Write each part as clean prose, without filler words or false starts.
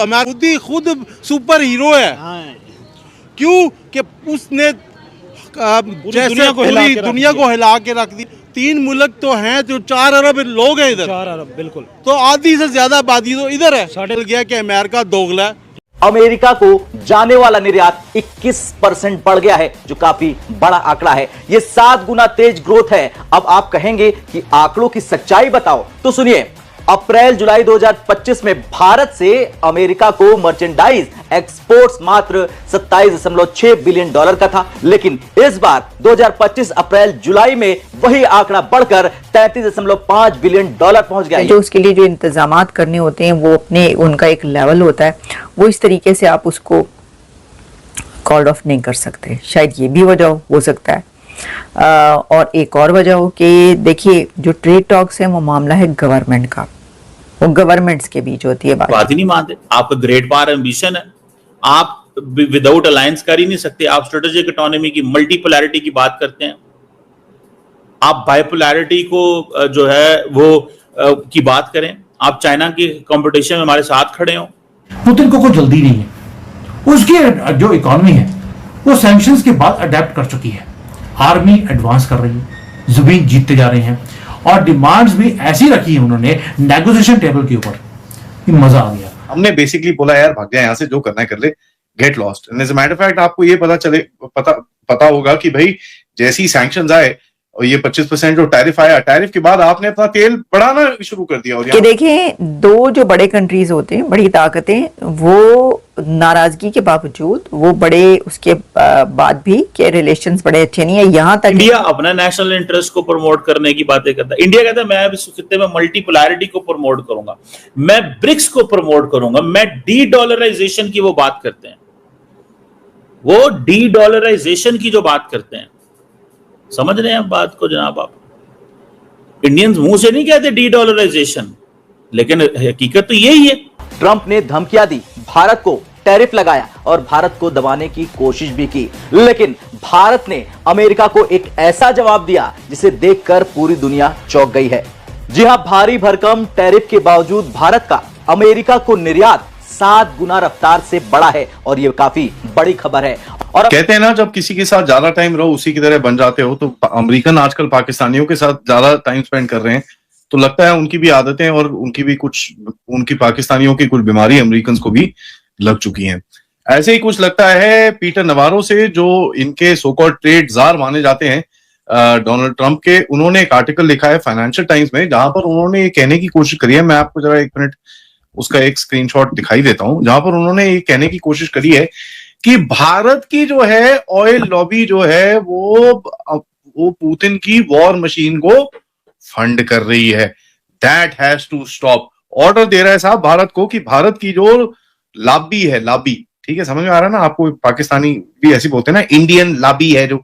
America खुद super hero है। क्यों कि उसने जैसे पूरी दुनिया को हिला के रख दी। 3 मुल्क तो हैं जो 4 अरब लोग हैं इधर। 4 अरब बिल्कुल। तो आधी से ज्यादा आबादी तो इधर है। साढ़े गया कि अमेरिका दोगला है। अमेरिका को जाने वाला निर्यात 21% बढ़ गया है, जो काफी बड़ा आंकड़ा है। यह 7 गुना तेज ग्रोथ है। अब आप कहेंगे कि आंकड़ों की सच्चाई बताओ, तो सुनिए। अप्रैल जुलाई 2025 में भारत से अमेरिका को मर्चेंडाइज एक्सपोर्ट्स मात्र 27.6 बिलियन डॉलर का था, लेकिन इस बार 2025 अप्रैल जुलाई में वही आंकड़ा बढ़कर 33.5 बिलियन डॉलर पहुंच गया। जो उसके लिए जो इंतजामात करने होते हैं वो अपने उनका एक लेवल होता है, वो इस तरीके से आप उसको कॉल ऑफ नहीं कर सकते। शायद ये भी वजह हो सकता है। और एक और वजह हो कि देखिए जो ट्रेड टॉक्स है वो मामला है गवर्नमेंट का, वो गवर्नमेंट्स के बीच होती है बात ही नहीं मानते। आपका ग्रेट पावर एम्बिशन है, आप विदाउट अलायंस कर ही नहीं सकते। आप स्ट्रेटेजिक इकोनॉमी की मल्टीपोलैरिटी की बात करते हैं, आप बाइपोलैरिटी को जो है वो की बात करें। आप चाइना की कंपटीशन में हमारे साथ खड़े हो। पुतिन को कोई जल्दी नहीं है। उसकी जो इकोनॉमी है वो सैंक्शंस के बाद अडेप्ट कर चुकी है। आर्मी एडवांस कर रही है, जमीन जीतते जा रहे हैं और डिमांड्स भी ऐसी रखी है उन्होंने नेगोशिएशन टेबल के ऊपर कि मजा आ गया। हमने बेसिकली बोला यार भाग जाए यहाँ से, जो करना है कर ले, get lost. And as a matter of fact आपको ये पता होगा कि भाई जैसे ही सैंक्शंस आए और ये 25% जो टैरिफ आया, टैरिफ के बाद आपने अपना तेल बढ़ाना शुरू कर दिया। और कि देखें दो जो बड़े कंट्रीज होते हैं, बड़ी ताकतें, वो नाराजगी के बावजूद वो बड़े उसके बाद भी के रिलेशंस बड़े अच्छे नहीं है। यहाँ तक इंडिया अपना नेशनल इंटरेस्ट को प्रमोट करने की बातें करता है। इंडिया कहता है मैं इस खित्ते में मल्टीपोलैरिटी को प्रमोट करूंगा, मैं ब्रिक्स को प्रमोट करूंगा, मैं डी डॉलराइजेशन की वो बात करते हैं, वो डी डॉलराइजेशन की जो बात करते हैं। समझ रहे हैं आप बात को जनाब? आप इंडियंस मुंह से नहीं कहते डी डॉलराइजेशन, लेकिन हकीकत तो यही है। ट्रंप ने धमकियां दी, भारत को टैरिफ लगाया और भारत को दबाने की कोशिश भी की, लेकिन भारत ने अमेरिका को एक ऐसा जवाब दिया जिसे देखकर पूरी दुनिया चौंक गई है। जी हां, भारी भरकम टैरिफ के बावजूद भारत का अमेरिका को निर्यात 7 गुना रफ्तार से बढ़ा है और यह काफी बड़ी खबर है। और कहते हैं ना, जब किसी के साथ ज्यादा टाइम रहो उसी की तरह बन जाते हो। तो अमेरिकन आजकल पाकिस्तानियों के साथ ज्यादा टाइम स्पेंड कर रहे हैं, तो लगता है उनकी भी आदतें और उनकी पाकिस्तानियों की कुछ बीमारी अमेरिकन को भी लग चुकी हैं। ऐसे ही कुछ लगता है पीटर नवारो से, जो इनके सो कॉल्ड ट्रेड जार माने जाते हैं डोनाल्ड ट्रंप के। उन्होंने एक आर्टिकल लिखा है फाइनेंशियल टाइम्स में, जहां पर उन्होंने ये कहने की कोशिश करी है। मैं आपको जरा 1 मिनट उसका एक स्क्रीनशॉट दिखाई देता हूं, जहां पर उन्होंने ये कहने की कोशिश करी है कि भारत की जो है ऑयल लॉबी जो है वो पुतिन की वॉर मशीन को फंड कर रही है। That has to stop. Order दे रहा है साहब भारत को कि भारत की जो लॉबी है, लॉबी, ठीक है, समझ में आ रहा है ना आपको? पाकिस्तानी भी ऐसी बोलते हैं ना, इंडियन लॉबी है, जो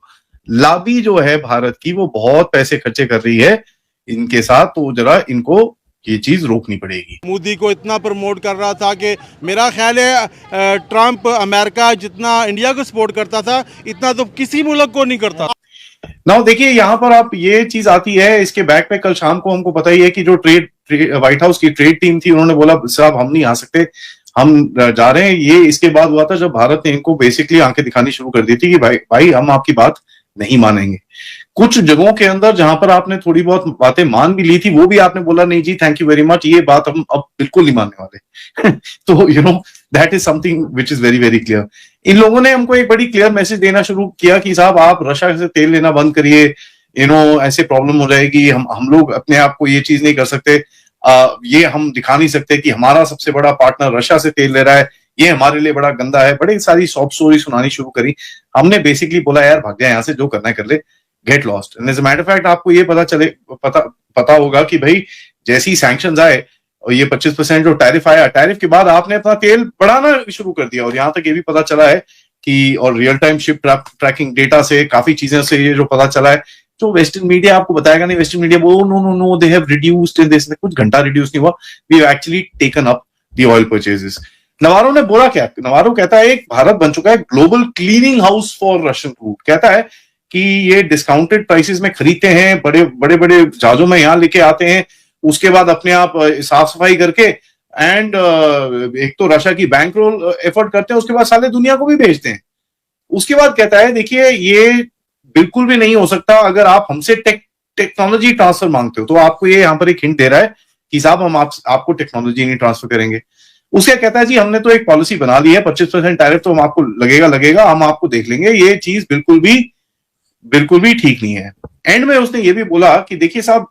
लॉबी जो है भारत की, वो बहुत पैसे खर्चे कर रही है इनके साथ। तो जरा इनको ये चीज रोकनी पड़ेगी। मोदी को इतना प्रमोट कर रहा था कि मेरा ख्याल है ट्रंप अमेरिका जितना इंडिया को सपोर्ट करता था इतना तो किसी मुल्क को नहीं करता। नाउ देखिए, यहाँ पर आप ये चीज आती है इसके बैक पे। कल शाम को हमको पता ही है कि जो व्हाइट हाउस की ट्रेड टीम थी, उन्होंने बोला साहब हम नहीं आ सकते, हम जा रहे हैं। ये इसके बाद हुआ था जब भारत ने इनको बेसिकली आंखें दिखानी शुरू कर दी थी कि भाई हम आपकी बात नहीं मानेंगे। कुछ जगहों के अंदर जहां पर आपने थोड़ी बहुत बातें मान भी ली थी, वो भी आपने बोला नहीं जी थैंक यू वेरी मच, ये बात हम अब बिल्कुल नहीं मानने वाले। तो you know that is something which is very very clear. इन लोगों ने हमको एक बड़ी क्लियर मैसेज देना शुरू किया कि साहब आप रशिया से तेल लेना बंद करिए, ऐसे प्रॉब्लम हो जाएगी। हम लोग अपने आप को ये चीज नहीं कर सकते, ये हम दिखा नहीं सकते कि हमारा सबसे बड़ा पार्टनर रशिया से तेल ले रहा है, ये हमारे लिए बड़ा गंदा है। बड़ी सारी सॉफ्ट स्टोरी सुनानी शुरू करी। हमने बेसिकली बोला यार भाग जाए यहाँ से, जो करना है कर ले, get lost. And as a matter of fact आपको ये पता होगा कि भाई जैसे ही सैंक्शंस आए और ये 25% जो टैरिफ आया, टैरिफ के बाद आपने अपना तेल बढ़ाना शुरू कर दिया। और यहाँ तक ये भी पता चला है कि, और real time ship tracking data से काफी चीजें से ये जो पता चला है, जो वेस्टर्न मीडिया आपको बताएगा नहीं, वेस्टर्न मीडिया वो no they have reduced this, कुछ घंटा रिड्यूस नहीं हुआ, we have actually taken up the oil purchases. Navarro ने बोला क्या? नवारो कहता है भारत बन चुका है global cleaning house for Russian crude. कहता है कि ये डिस्काउंटेड प्राइसेस में खरीदते हैं, बड़े बड़े जहाजों में यहाँ लेके आते हैं, उसके बाद अपने आप साफ सफाई करके एंड एक तो रशिया की बैंक रोल एफर्ट करते हैं, उसके बाद साले दुनिया को भी भेजते हैं। उसके बाद कहता है देखिए ये बिल्कुल भी नहीं हो सकता, अगर आप हमसे टेक्नोलॉजी ट्रांसफर मांगते हो तो आपको ये यहां पर एक हिंट दे रहा है कि साहब हम आपको टेक्नोलॉजी नहीं ट्रांसफर करेंगे। उसके कहता है जी हमने तो एक पॉलिसी बना ली है, 25% टैरिफ तो हम आपको लगेगा, हम आपको देख लेंगे। ये चीज बिल्कुल भी ठीक नहीं है। एंड में उसने ये भी बोला कि देखिए साहब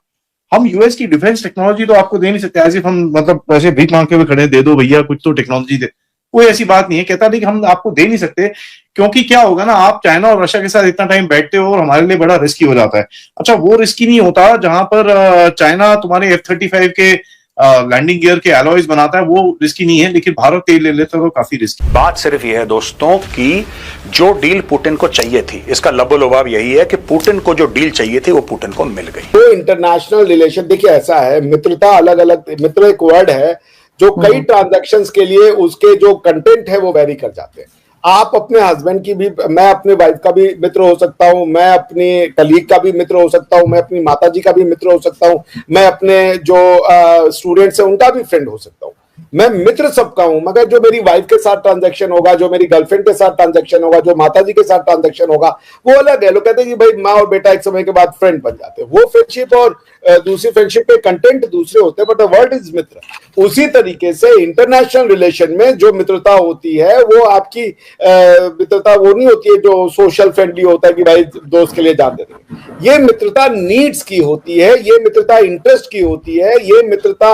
हम यूएस की डिफेंस टेक्नोलॉजी तो आपको दे नहीं सकते, ऐसे हम मतलब ऐसे भीख मांग के भी खड़े, दे दो भैया कुछ तो टेक्नोलॉजी दे, कोई ऐसी बात नहीं है। कहता नहीं कि हम आपको दे नहीं सकते, क्योंकि क्या होगा ना, आप चाइना और रशिया के साथ इतना टाइम बैठते हो और हमारे लिए बड़ा रिस्की हो जाता है। अच्छा वो रिस्की नहीं होता जहां पर चाइना तुम्हारे F-35 के लैंडिंग गियर के एलॉयज बनाता है, वो रिस्की नहीं है, लेकिन भारत तेल ले लेता है तो काफी रिस्की। बात सिर्फ ये है दोस्तों कि जो डील पुतिन को चाहिए थी, इसका लबोलुबाब यही है कि पुतिन को जो डील चाहिए थी वो पुतिन को मिल गई। तो इंटरनेशनल रिलेशन देखिए ऐसा है, मित्रता अलग अलग, मित्र एक वर्ड है जो कई ट्रांजैक्शंस के लिए उसके जो कंटेंट है वो वेरी कर जाते हैं। आप अपने हस्बैंड की भी, मैं अपने वाइफ का भी मित्र हो सकता हूं, मैं अपने कलीग का भी मित्र हो सकता हूं, मैं अपनी माताजी का भी मित्र हो सकता हूं, मैं अपने जो स्टूडेंट्स हैं उनका भी फ्रेंड हो सकता हूं। मैं मित्र सबका हूं, मगर जो मेरी वाइफ के साथ ट्रांजैक्शन होगा, जो मेरी गर्लफ्रेंड के साथ ट्रांजैक्शन होगा, जो माताजी के साथ ट्रांजैक्शन होगा, वो अलग है। लोग कहते हैं कि भाई माँ और बेटा एक समय के बाद फ्रेंड बन जाते हैं, वो फ्रेंडशिप और दूसरी फ्रेंडशिप के कंटेंट दूसरे होते हैं, बट द वर्ड इज मित्र। उसी तरीके से इंटरनेशनल रिलेशन में जो मित्रता होती है वो आपकी मित्रता वो नहीं होती है जो सोशल फ्रेंडली होता है कि भाई दोस्त के लिए जान देते हैं। ये मित्रता नीड्स की होती है, ये मित्रता इंटरेस्ट की होती है, ये मित्रता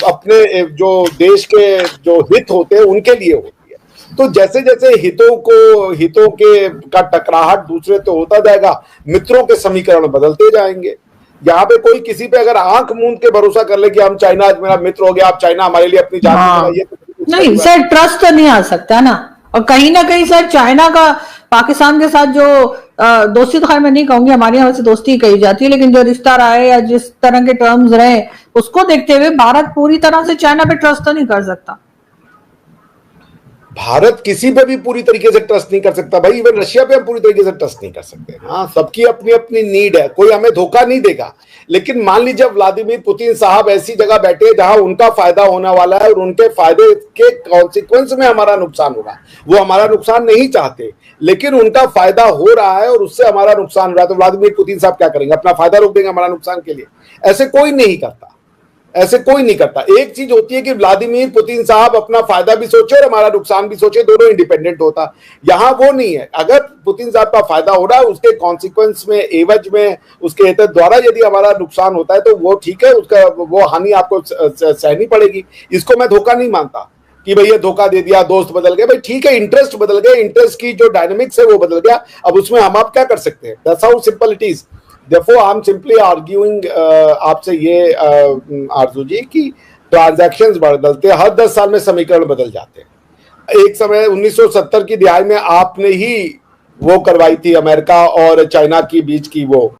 अपने जो देश के जो हित होते हैं उनके लिए होती है। तो जैसे जैसे हितों के का टकराहट दूसरे तो होता जाएगा, मित्रों के समीकरण बदलते जाएंगे। यहाँ पे कोई किसी पे अगर आंख मूंद के भरोसा कर ले कि हम चाइना आज मेरा मित्र हो गया, आप चाइना हमारे लिए अपनी जान, ये तो नहीं सर, ट्रस्ट तो नहीं आ सकता ना। और कहीं ना कहीं सर चाइना का पाकिस्तान के साथ जो दोस्ती, तो खैर मैं नहीं कहूंगी, हमारे यहाँ से दोस्ती कही जाती है, लेकिन जो रिश्ता रहा है या जिस तरह के टर्म्स रहे उसको देखते हुए भारत पूरी तरह से चाइना पे ट्रस्ट तो नहीं कर सकता। भारत किसी पे भी पूरी तरीके से ट्रस्ट नहीं कर सकता भाई, इवन रशिया पे हम पूरी तरीके से ट्रस्ट नहीं कर सकते। हाँ, सबकी अपनी अपनी नीड है, कोई हमें धोखा नहीं देगा। लेकिन मान लीजिए व्लादिमीर पुतिन साहब ऐसी जगह बैठे जहां उनका फायदा होने वाला है और उनके फायदे के कॉन्सिक्वेंस में हमारा नुकसान होगा। वो हमारा नुकसान नहीं चाहते, लेकिन उनका फायदा हो रहा है और उससे हमारा नुकसान हो रहा है, तो व्लादिमीर पुतिन साहब क्या करेंगे? अपना फायदा रोक देंगे हमारा नुकसान के लिए? ऐसे कोई नहीं करता, ऐसे कोई नहीं करता। एक चीज होती है कि व्लादिमीर पुतिन साहब अपना फायदा भी सोचे और हमारा नुकसान भी सोचे, दोनों इंडिपेंडेंट होता। यहां वो नहीं है। अगर पुतिन साहब का फायदा हो रहा है, उसके कॉन्सिक्वेंस में, एवज में, उसके हित द्वारा यदि हमारा नुकसान होता है तो वो ठीक है, उसका वो हानि आपको सहनी पड़ेगी। इसको मैं धोखा नहीं मानता कि भैया धोखा दे दिया, दोस्त बदल गए। भाई ठीक है, इंटरेस्ट बदल गए, इंटरेस्ट की जो डायनेमिक्स है वो बदल गया। अब उसमें हम आप क्या कर सकते हैं? That's how simple it is. Therefore, I'm simply arguing आपसे ये आरजू जी कि ट्रांजैक्शंस बदलते, हर 10 साल में समीकरण बदल जाते हैं। एक समय 1970 की दिहाई में आपने ही वो करवाई थी अमेरिका और चाइना की बीच की वो